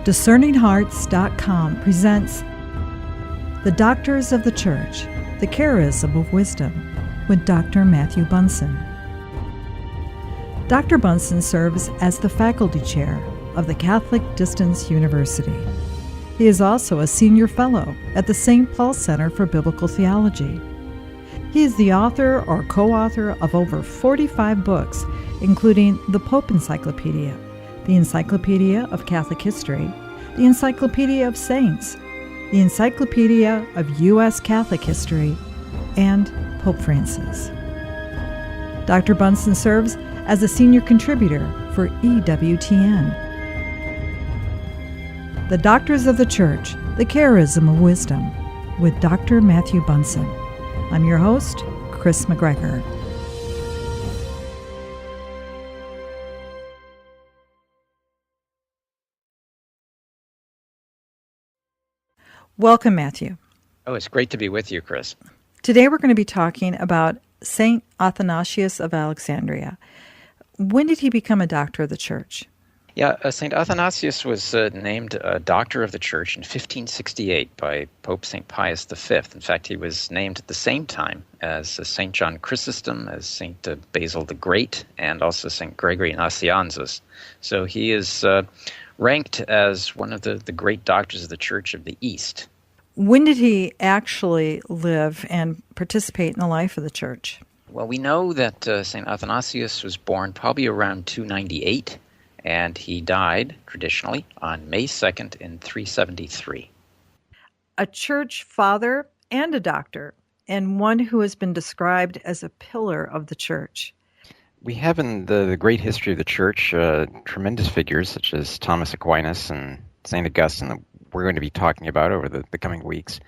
DiscerningHearts.com presents The Doctors of the Church, the Charism of Wisdom, with Dr. Matthew Bunson. Dr. Bunson serves as the faculty chair of the Catholic Distance University. He is also a senior fellow at the St. Paul Center for Biblical Theology. He is the author or co-author of over 45 books, including the Pope Encyclopedia, the Encyclopedia of Catholic History, the Encyclopedia of Saints, the Encyclopedia of U.S. Catholic History, and Pope Francis. Dr. Bunson serves as a senior contributor for EWTN. The Doctors of the Church, the Charism of Wisdom, with Dr. Matthew Bunson. I'm your host, Chris McGregor. Welcome, Matthew. Oh, it's great to be with you, Chris. Today we're going to be talking about St Athanasius of Alexandria. When did he become a doctor of the Church? Yeah, St. Athanasius was named a doctor of the Church in 1568 by Pope St. Pius V. In fact, he was named at the same time as St. John Chrysostom, as St. Basil the Great, and also St. Gregory Nazianzus. So he is ranked as one of the great doctors of the Church of the East. When did he actually live and participate in the life of the Church? Well, we know that St. Athanasius was born probably around 298, and he died, traditionally, on May 2nd in 373. A church father and a doctor, and one who has been described as a pillar of the Church. We have in the great history of the Church tremendous figures such as Thomas Aquinas and St. Augustine that we're going to be talking about over the coming weeks.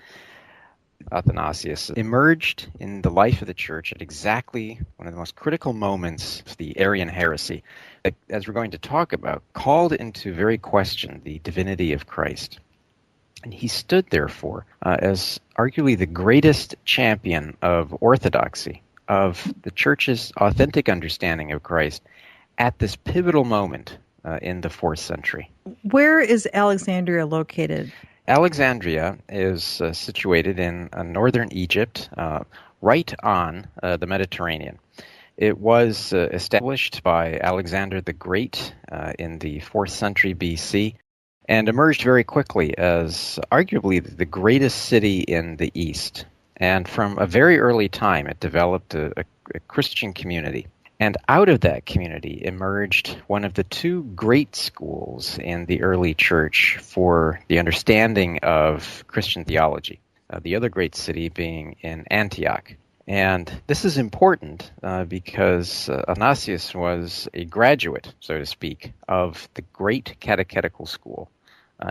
Athanasius emerged in the life of the Church at exactly one of the most critical moments of the Arian heresy, that, as we're going to talk about, called into very question the divinity of Christ. And he stood, therefore, as arguably the greatest champion of orthodoxy, of the Church's authentic understanding of Christ at this pivotal moment in the 4th century. Where is Alexandria located? Alexandria is situated in northern Egypt, right on the Mediterranean. It was established by Alexander the Great in the 4th century BC and emerged very quickly as arguably the greatest city in the East. And from a very early time, it developed a Christian community. And out of that community emerged one of the two great schools in the early church for the understanding of Christian theology, the other great city being in Antioch. And this is important because Athanasius was a graduate, so to speak, of the great catechetical school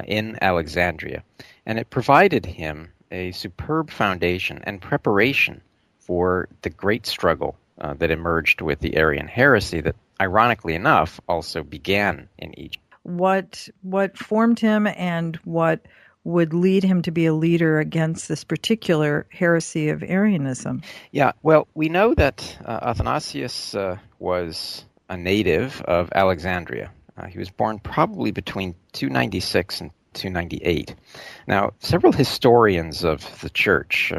in Alexandria. And it provided him a superb foundation and preparation for the great struggle that emerged with the Arian heresy that, ironically enough, also began in Egypt. What formed him and what would lead him to be a leader against this particular heresy of Arianism? Yeah, well, we know that Athanasius was a native of Alexandria. He was born probably between 296 and 298. Now, several historians of the Church,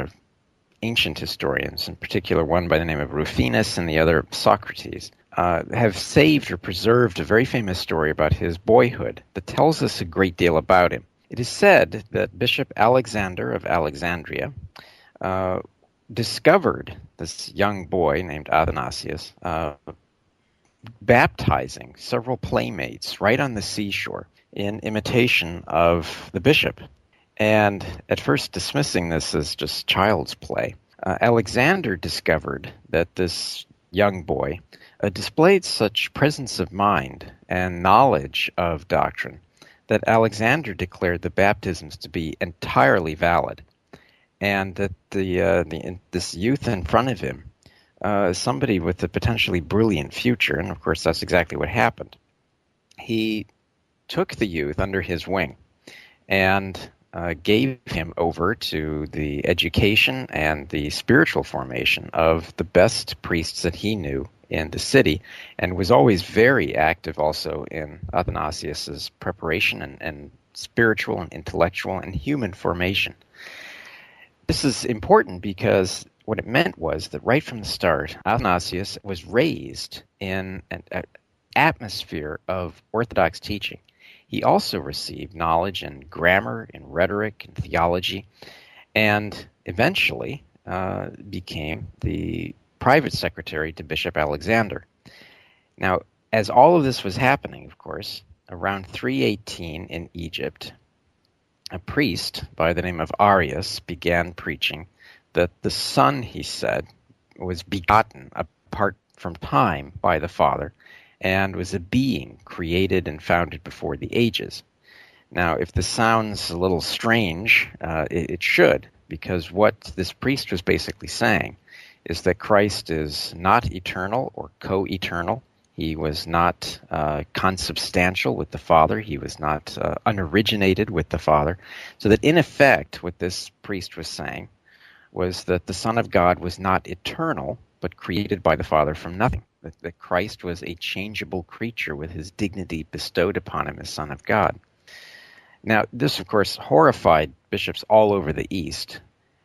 ancient historians, in particular one by the name of Rufinus and the other Socrates, have saved or preserved a very famous story about his boyhood that tells us a great deal about him. It is said that Bishop Alexander of Alexandria discovered this young boy named Athanasius baptizing several playmates right on the seashore in imitation of the bishop. And at first dismissing this as just child's play, Alexander discovered that this young boy displayed such presence of mind and knowledge of doctrine that Alexander declared the baptisms to be entirely valid, and that this youth in front of him, somebody with a potentially brilliant future, and of course that's exactly what happened. He took the youth under his wing and gave him over to the education and the spiritual formation of the best priests that he knew in the city, and was always very active also in Athanasius's preparation and spiritual and intellectual and human formation. This is important because what it meant was that right from the start, Athanasius was raised in an atmosphere of Orthodox teaching. He also received knowledge in grammar, in rhetoric, in theology, and eventually became the private secretary to Bishop Alexander. Now, as all of this was happening, of course, around 318 in Egypt, a priest by the name of Arius began preaching that the Son, he said, was begotten apart from time by the Father and was a being created and founded before the ages. Now, if this sounds a little strange, it should, because what this priest was basically saying is that Christ is not eternal or co-eternal. He was not consubstantial with the Father. He was not unoriginated with the Father. So that in effect, what this priest was saying was that the Son of God was not eternal, but created by the Father from nothing. That Christ was a changeable creature with his dignity bestowed upon him as Son of God. Now, this, of course, horrified bishops all over the East,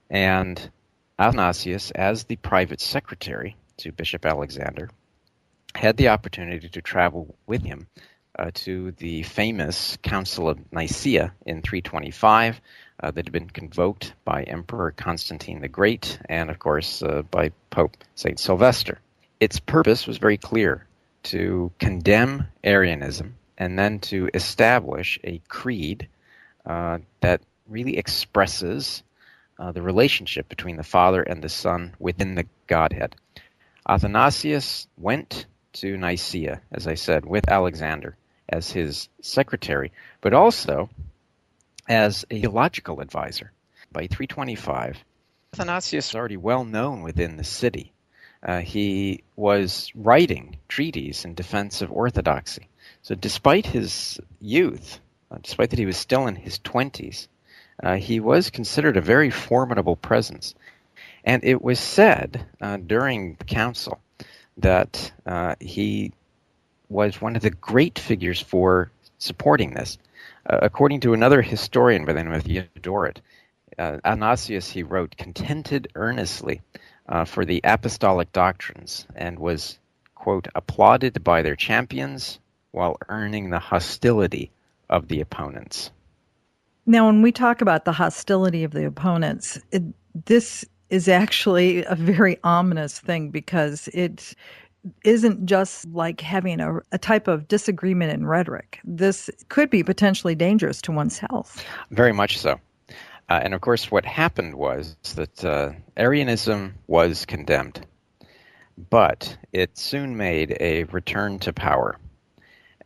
and Athanasius, as the private secretary to Bishop Alexander, had the opportunity to travel with him to the famous Council of Nicaea in 325 that had been convoked by Emperor Constantine the Great and, of course, by Pope St. Sylvester. Its purpose was very clear: to condemn Arianism and then to establish a creed that really expresses the relationship between the Father and the Son within the Godhead. Athanasius went to Nicaea, as I said, with Alexander as his secretary, but also as a theological advisor. By 325, Athanasius was already well known within the city. He was writing treatises in defense of orthodoxy. So despite his youth, despite that he was still in his 20s, he was considered a very formidable presence. And it was said during the council that he was one of the great figures for supporting this. According to another historian by the name of Theodoret, Athanasius, he wrote, contended earnestly for the apostolic doctrines and was, quote, applauded by their champions while earning the hostility of the opponents. Now, when we talk about the hostility of the opponents, this is actually a very ominous thing, because it isn't just like having a type of disagreement in rhetoric. This could be potentially dangerous to one's health. Very much so. And of course, what happened was that Arianism was condemned, but it soon made a return to power.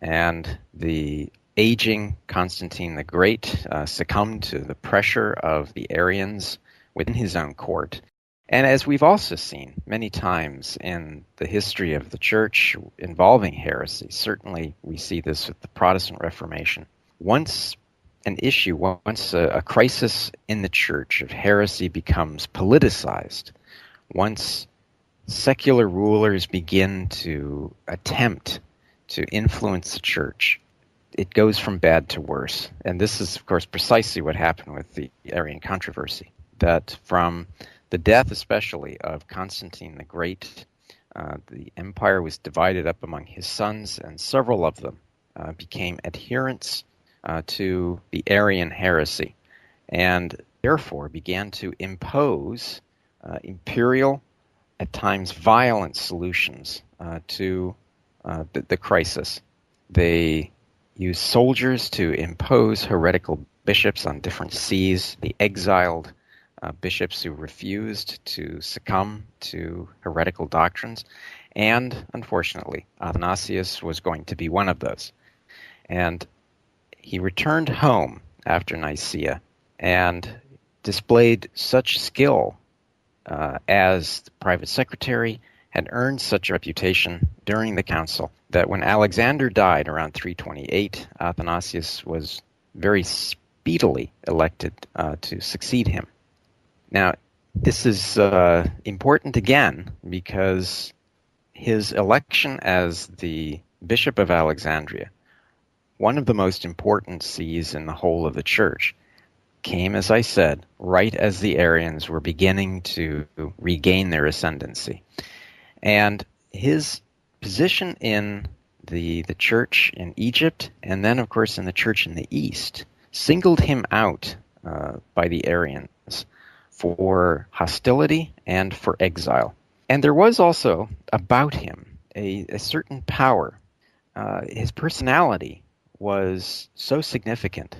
And the aging Constantine the Great succumbed to the pressure of the Arians within his own court. And as we've also seen many times in the history of the Church involving heresy, certainly we see this with the Protestant Reformation, once a crisis in the Church of heresy becomes politicized, once secular rulers begin to attempt to influence the Church, it goes from bad to worse. And this is, of course, precisely what happened with the Arian controversy, that from the death especially of Constantine the Great, the empire was divided up among his sons, and several of them became adherents to the Arian heresy, and therefore began to impose imperial, at times violent solutions to the crisis. They used soldiers to impose heretical bishops on different sees. They exiled bishops who refused to succumb to heretical doctrines, and unfortunately, Athanasius was going to be one of those. And he returned home after Nicaea and displayed such skill as the private secretary, had earned such a reputation during the council that when Alexander died around 328, Athanasius was very speedily elected to succeed him. Now, this is important again because his election as the Bishop of Alexandria one of the most important sees in the whole of the church, came, as I said, right as the Arians were beginning to regain their ascendancy. And his position in the church in Egypt, and then, of course, in the church in the East, singled him out by the Arians for hostility and for exile. And there was also about him a certain power. His personality was so significant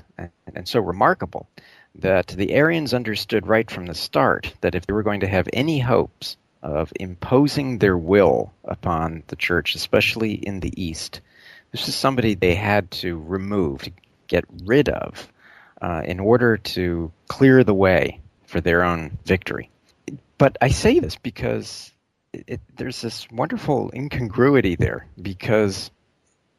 and so remarkable that the Arians understood right from the start that if they were going to have any hopes of imposing their will upon the church, especially in the East, this is somebody they had to remove, to get rid of, in order to clear the way for their own victory. But I say this because there's this wonderful incongruity there, because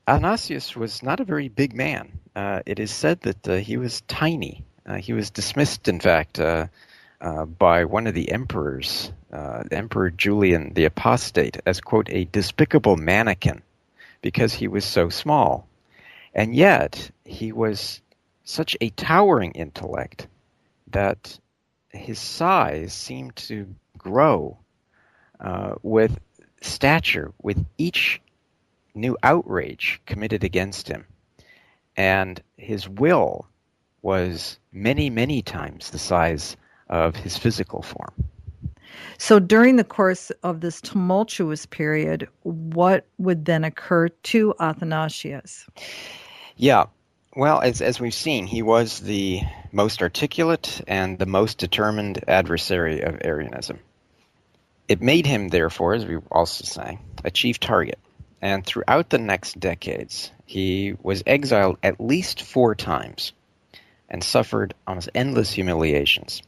Athanasius was not a very big man. It is said that he was tiny. He was dismissed, in fact, by one of the emperors, Emperor Julian the Apostate, as, quote, a despicable mannequin, because he was so small. And yet, he was such a towering intellect that his size seemed to grow with stature, with each new outrage committed against him. And his will was many, many times the size of his physical form. So during the course of this tumultuous period, what would then occur to Athanasius? Yeah, well, as we've seen, he was the most articulate and the most determined adversary of Arianism. It made him, therefore, as we were also saying, a chief target. And throughout the next decades, he was exiled at least 4 times and suffered almost endless humiliations,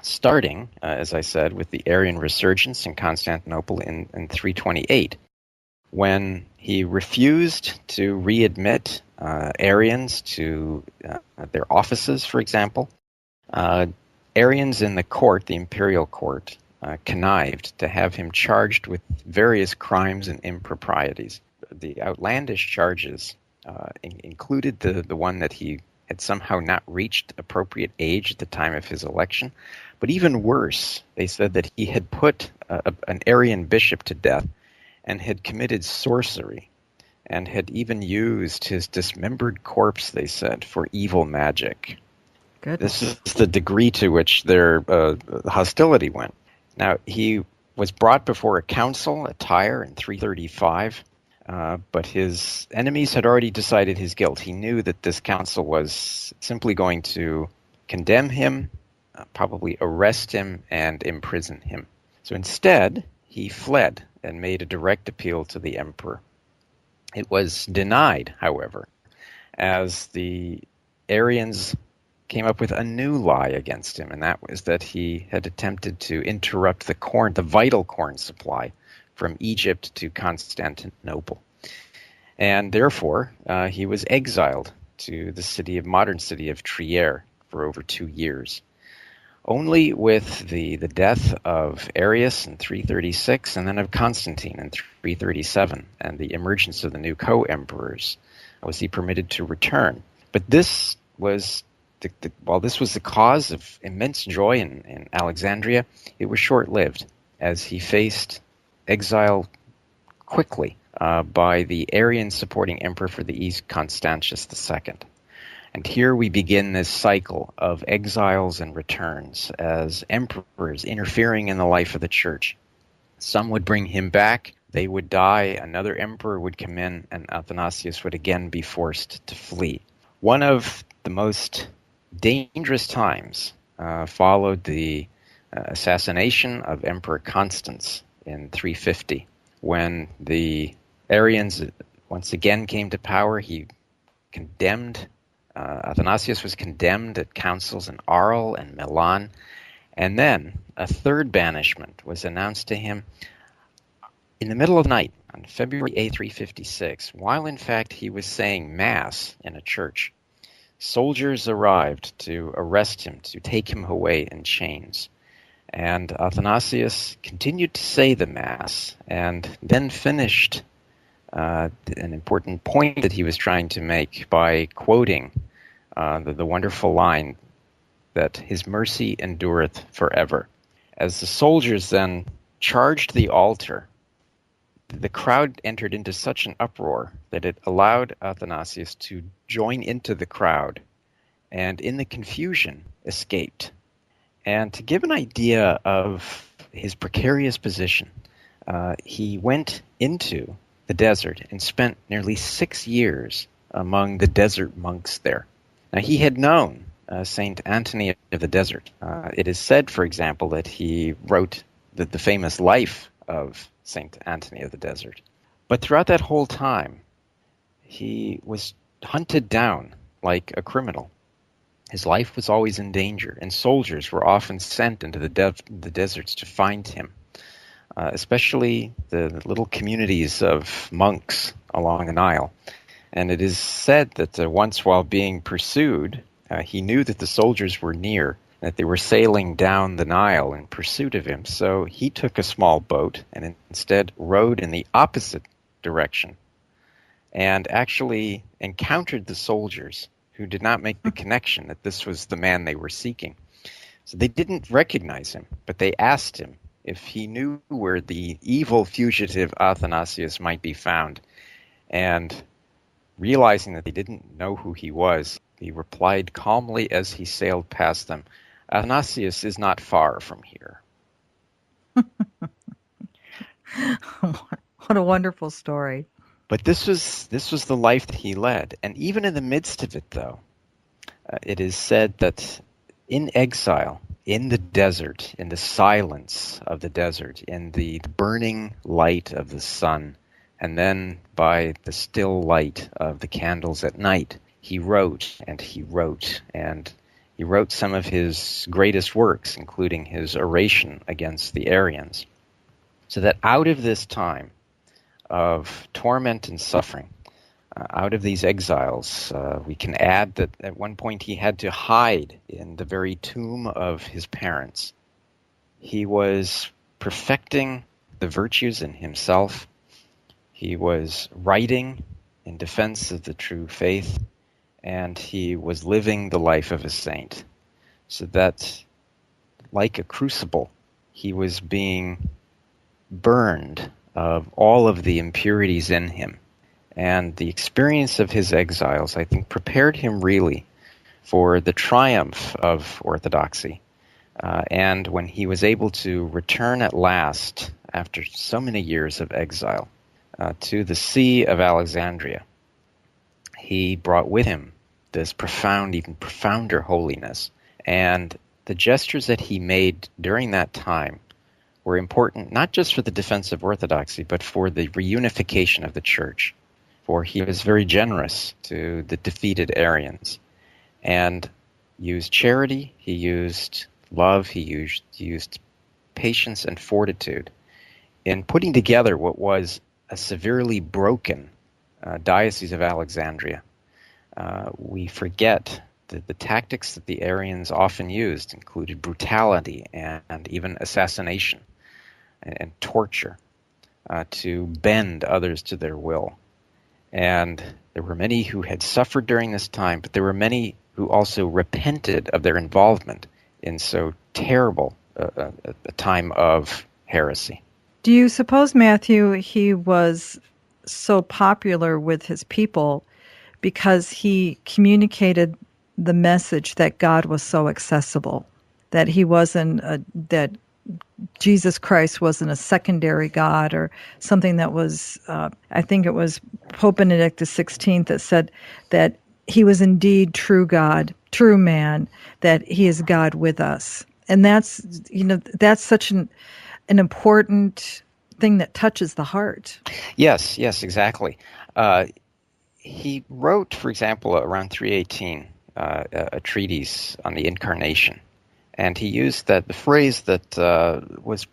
starting, as I said, with the Arian resurgence in Constantinople in 328, when he refused to readmit Arians to their offices, for example. Arians in the court, the imperial court, connived to have him charged with various crimes and improprieties. The outlandish charges included the one that he had somehow not reached appropriate age at the time of his election. But even worse, they said that he had put an Arian bishop to death and had committed sorcery and had even used his dismembered corpse, they said, for evil magic. Goodness. This is the degree to which their hostility went. Now, he was brought before a council at Tyre in 335, but his enemies had already decided his guilt. He knew that this council was simply going to condemn him, probably arrest him, and imprison him. So instead, he fled and made a direct appeal to the emperor. It was denied, however, as the Arians came up with a new lie against him, and that was that he had attempted to interrupt the vital corn supply from Egypt to Constantinople. And therefore, he was exiled to the modern city of Trier for over 2 years. Only with the death of Arius in 336 and then of Constantine in 337 and the emergence of the new co-emperors was he permitted to return. But this was while this was the cause of immense joy in Alexandria, it was short-lived, as he faced exile quickly by the Arian supporting emperor for the East, Constantius II. And here we begin this cycle of exiles and returns as emperors interfering in the life of the church. Some would bring him back, they would die, another emperor would come in, and Athanasius would again be forced to flee. One of the most dangerous times followed the assassination of Emperor Constans in 350, when the Arians once again came to power. He condemned, Athanasius was condemned at councils in Arles and Milan, and then a third banishment was announced to him in the middle of the night on February 8, 356, while in fact he was saying Mass in a church. Soldiers arrived to arrest him, to take him away in chains. And Athanasius continued to say the Mass and then finished an important point that he was trying to make by quoting the wonderful line that his mercy endureth forever. As the soldiers then charged the altar, the crowd entered into such an uproar that it allowed Athanasius to join into the crowd, and in the confusion escaped. And to give an idea of his precarious position, he went into the desert and spent nearly 6 years among the desert monks there. Now, he had known St. Anthony of the Desert. It is said, for example, that he wrote the famous life of St. Anthony of the Desert. But throughout that whole time, he was hunted down like a criminal. His life was always in danger, and soldiers were often sent into the deserts to find him, especially the little communities of monks along the Nile. And it is said that once while being pursued, he knew that the soldiers were near, that they were sailing down the Nile in pursuit of him. So he took a small boat and instead rowed in the opposite direction and actually encountered the soldiers, who did not make the connection that this was the man they were seeking. So they didn't recognize him, but they asked him if he knew where the evil fugitive Athanasius might be found. And realizing that they didn't know who he was, he replied calmly as he sailed past them, "Athanasius is not far from here." What a wonderful story. But this was the life that he led. And even in the midst of it, though, it is said that in exile, in the desert, in the silence of the desert, in the burning light of the sun, and then by the still light of the candles at night, he wrote and he wrote, and he wrote some of his greatest works, including his oration against the Arians. So that out of this time of torment and suffering, out of these exiles, we can add that at one point he had to hide in the very tomb of his parents. He was perfecting the virtues in himself. He was writing in defense of the true faith, and he was living the life of a saint. So that, like a crucible, he was being burned of all of the impurities in him. And the experience of his exiles, I think, prepared him really for the triumph of orthodoxy. And when he was able to return at last, after so many years of exile, to the See of Alexandria, he brought with him this profound, even profounder holiness. And the gestures that he made during that time were important not just for the defense of orthodoxy, but for the reunification of the church. For he was very generous to the defeated Arians and used charity, he used love, he used patience and fortitude in putting together what was a severely broken Diocese of Alexandria. We forget that the tactics that the Arians often used included brutality and even assassination and torture to bend others to their will. And there were many who had suffered during this time, but there were many who also repented of their involvement in so terrible a time of heresy. Do you suppose, Matthew, he was so popular with his people because he communicated the message that God was so accessible, that he wasn't that Jesus Christ wasn't a secondary God or something that was, I think it was Pope Benedict XVI that said that he was indeed true God, true man, that he is God with us. And that's, that's such an important thing that touches the heart. Yes, exactly. He wrote, for example, around 318, a treatise on the Incarnation. And he used the phrase that was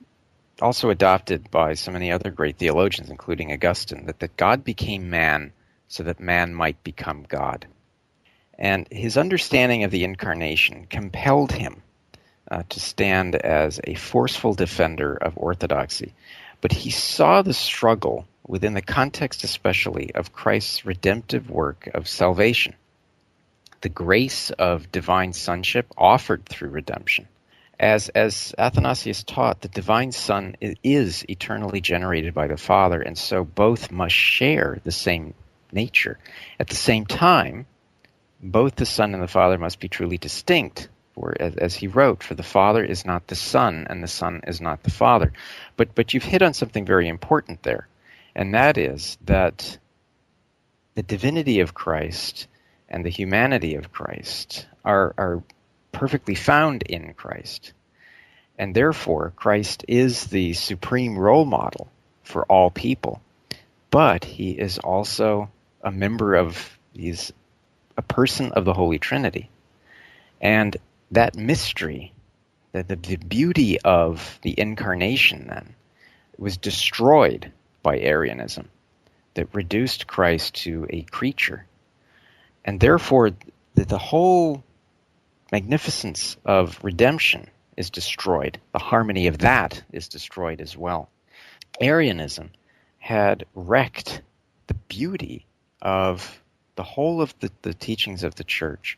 also adopted by so many other great theologians, including Augustine, that God became man so that man might become God. And his understanding of the Incarnation compelled him to stand as a forceful defender of orthodoxy. But he saw the struggle within the context especially of Christ's redemptive work of salvation, the grace of divine sonship offered through redemption. As Athanasius taught, the divine Son is eternally generated by the Father, and so both must share the same nature. At the same time, both the Son and the Father must be truly distinct. For, as he wrote, for the Father is not the Son, and the Son is not the Father. But you've hit on something very important there, and that is that the divinity of Christ and the humanity of Christ are perfectly found in Christ. And therefore, Christ is the supreme role model for all people. But he is also a member of, he's a person of the Holy Trinity. And that mystery, the beauty of the Incarnation then, was destroyed by Arianism, that reduced Christ to a creature. And therefore, the whole magnificence of redemption is destroyed. The harmony of that is destroyed as well. Arianism had wrecked the beauty of the whole of the teachings of the Church,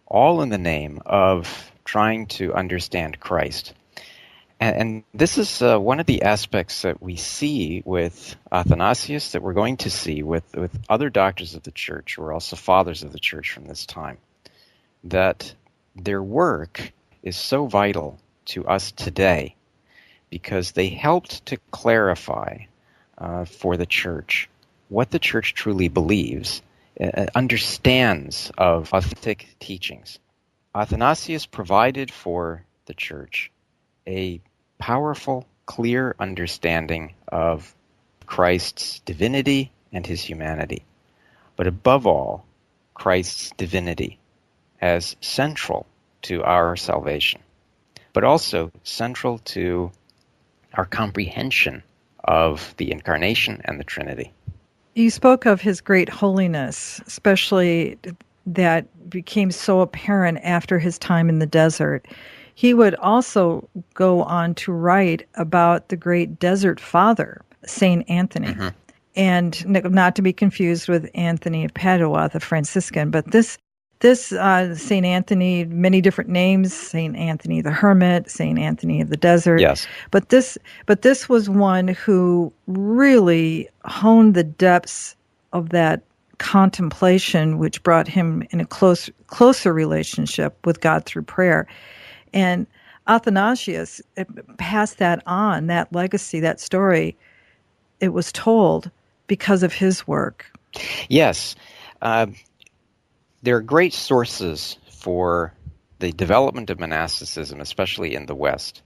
all in the name of trying to understand Christ. And this is one of the aspects that we see with Athanasius, that we're going to see with other doctors of the Church, who are also fathers of the Church from this time, that their work is so vital to us today because they helped to clarify for the Church what the Church truly believes, understands of authentic teachings. Athanasius provided for the Church a powerful, clear understanding of Christ's divinity and his humanity, but above all, Christ's divinity as central to our salvation, but also central to our comprehension of the Incarnation and the Trinity. You spoke of his great holiness, especially that became so apparent after his time in the desert. He would also go on to write about the great desert father, St. Anthony. Mm-hmm. And not to be confused with Anthony of Padua, the Franciscan, but this St. Anthony, many different names, St. Anthony the Hermit, St. Anthony of the Desert. Yes. But this was one who really honed the depths of that contemplation, which brought him in a closer relationship with God through prayer. And Athanasius passed that on, that legacy, that story. It was told because of his work. Yes. There are great sources for the development of monasticism, especially in the West.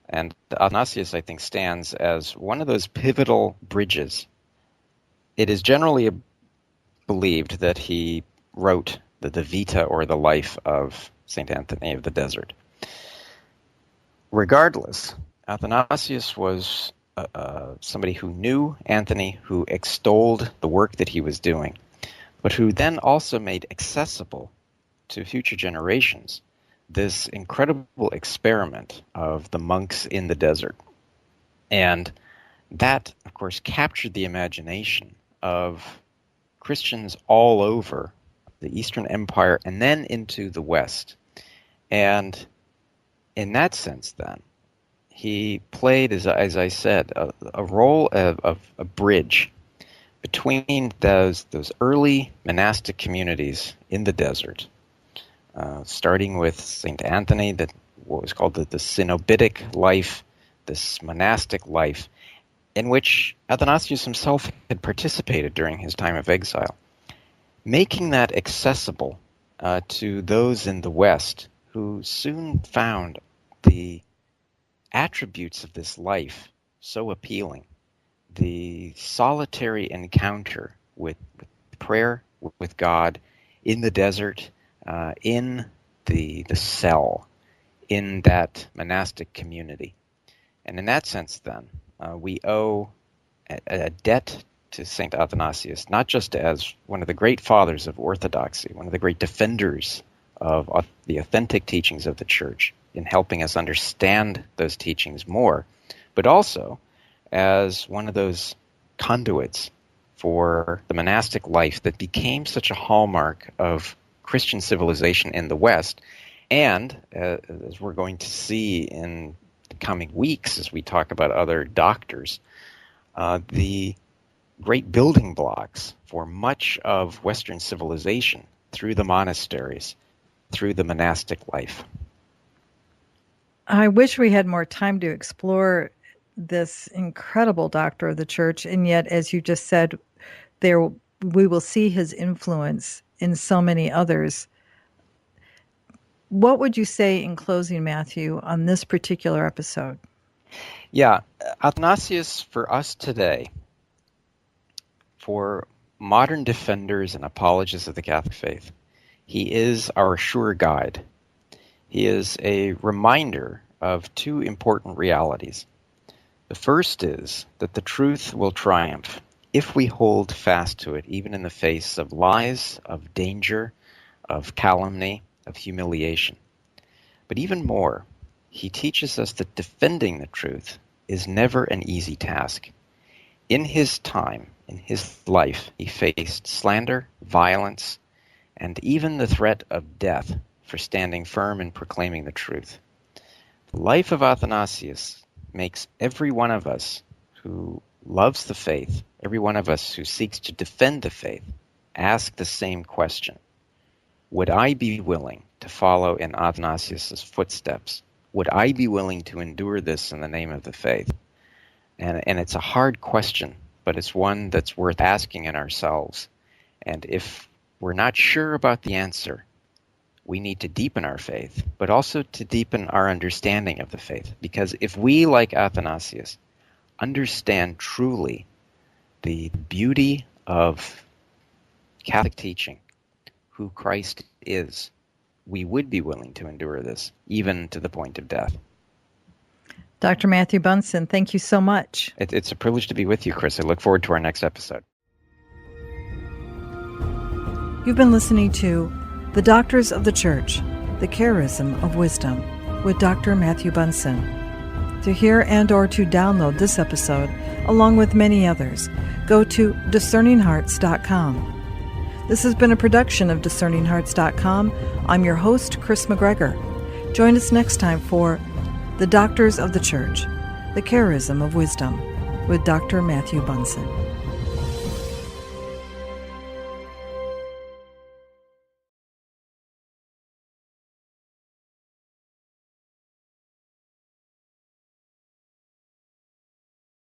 And Athanasius, I think, stands as one of those pivotal bridges. It is generally believed that he wrote the Vita, or the life of St. Anthony of the Desert. Regardless, Athanasius was somebody who knew Anthony, who extolled the work that he was doing, but who then also made accessible to future generations this incredible experiment of the monks in the desert. And that, of course, captured the imagination of Christians all over the Eastern Empire and then into the West. And in that sense, then, he played, as I said, a role of a bridge between those early monastic communities in the desert, starting with St. Anthony, what was called the Cenobitic life, this monastic life, in which Athanasius himself had participated during his time of exile, making that accessible to those in the West who soon found the attributes of this life so appealing. The solitary encounter with prayer, with God, in the desert, in the cell, in that monastic community. And in that sense, then, we owe a debt to St. Athanasius, not just as one of the great fathers of orthodoxy, one of the great defenders of the authentic teachings of the Church, in helping us understand those teachings more, but also as one of those conduits for the monastic life that became such a hallmark of Christian civilization in the West. And as we're going to see in the coming weeks as we talk about other doctors, the great building blocks for much of Western civilization through the monasteries, through the monastic life. I wish we had more time to explore this incredible doctor of the church, and yet, as you just said, we will see his influence in so many others. What would you say in closing, Matthew, on this particular episode? Yeah, Athanasius for us today, for modern defenders and apologists of the Catholic faith, he is our sure guide. He is a reminder of two important realities. The first is that the truth will triumph if we hold fast to it, even in the face of lies, of danger, of calumny, of humiliation. But even more, he teaches us that defending the truth is never an easy task. In his time, in his life, he faced slander, violence, and even the threat of death for standing firm and proclaiming the truth. The life of Athanasius makes every one of us who loves the faith, every one of us who seeks to defend the faith, ask the same question. Would I be willing to follow in Athanasius' footsteps? Would I be willing to endure this in the name of the faith? And it's a hard question, but it's one that's worth asking in ourselves. And if we're not sure about the answer, we need to deepen our faith, but also to deepen our understanding of the faith. Because if we, like Athanasius, understand truly the beauty of Catholic teaching, who Christ is, we would be willing to endure this, even to the point of death. Dr. Matthew Bunson, thank you so much. It's a privilege to be with you, Chris. I look forward to our next episode. You've been listening to The Doctors of the Church, The Charism of Wisdom, with Dr. Matthew Bunson. To hear and or to download this episode, along with many others, go to discerninghearts.com. This has been a production of discerninghearts.com. I'm your host, Chris McGregor. Join us next time for The Doctors of the Church, The Charism of Wisdom, with Dr. Matthew Bunson.